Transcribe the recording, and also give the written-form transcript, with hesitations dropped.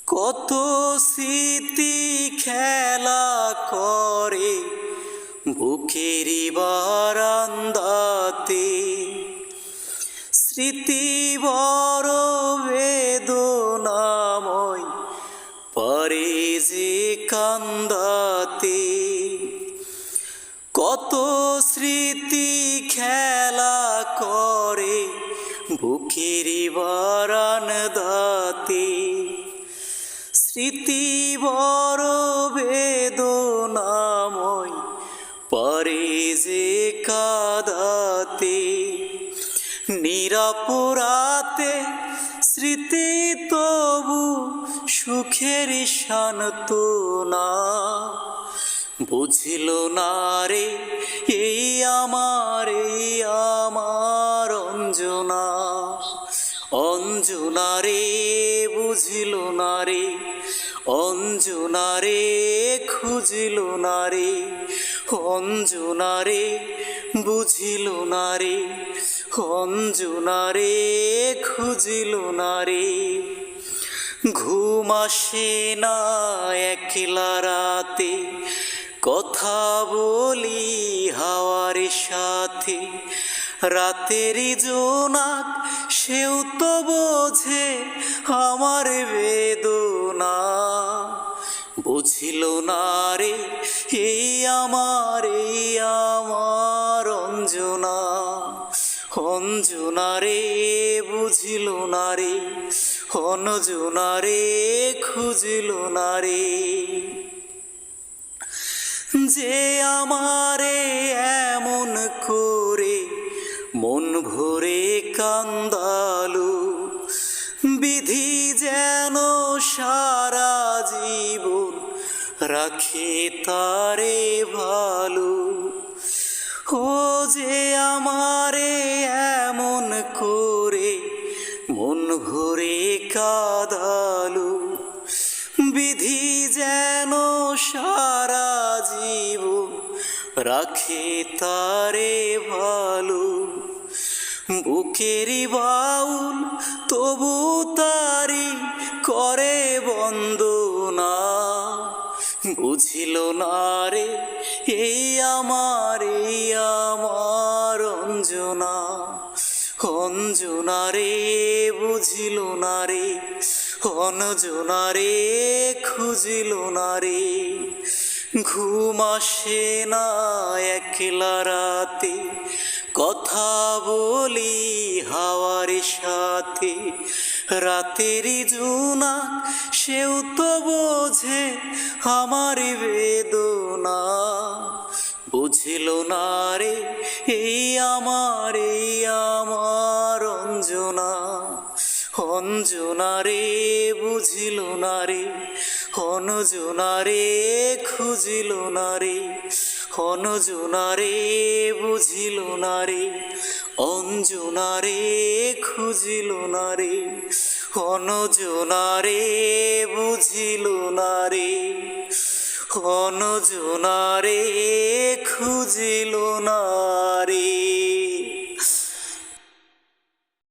কত স্মৃতি খেলা করে বুকেরই বারান্দাতে, স্মৃতি বড় বেদনাময় পারে যে কান্দাতে। কত স্মৃতি খেলা করে বুকেরই বারান্দাতে, স্মৃতি বড় বেদনাময় পারে যে কাঁদাতে। নিরাপরাতে স্মৃতি তবু সুখের সান্ত্বনা, বুঝিল না রে এই আমার অঞ্জনা। অঞ্জনা রে বুঝিল না রে, অঞ্জনা রে খুঁজিল না রে, অঞ্জনা রে বুঝিল না রে, অঞ্জনা রে খুঁজিল না রে। ঘুম আসে না একলা রাতে, কথা বলি হাওয়ার সাথে। রাতের জোনাক সেও তো বোঝে আমার বেদনা, বুঝিল না রে এই আমার অঞ্জনা। অঞ্জনা রে বুঝিল না রে, অঞ্জনা রে খুঁজিল না রে। যে আমারে এমন করে মন ভরে কান্দালো, বিধি যেন সারা জীবন রাখে তারে ভালো। ও যে আমারে এমন করে মন ভরে কাঁদালো, বিধি যেন সারা জীবন রাখে তারে ভালো। বুকেরই বাউল তবু তারি করে বন্দনা, বুঝিল না রে এই আমার অঞ্জনা। অঞ্জনা রে বুঝিল না রে, অঞ্জনা রে খুঁজিল না রে। ঘুম আসে না একলা রাতে, কথা বলি হাওয়ার সাথে। রাতের জোনাক সেও তো বোঝে আমার বেদনা, বুঝিল না রে এই আমার অঞ্জনা। অঞ্জনা রে বুঝিল না রে, অঞ্জনা রে খুঁজিল না রে, অঞ্জনা রে বুঝিল না রে, অঞ্জনা রে খুঁজিল না রে, অঞ্জনা রে বুঝিল না রে, অঞ্জনা রে খুঁজিল না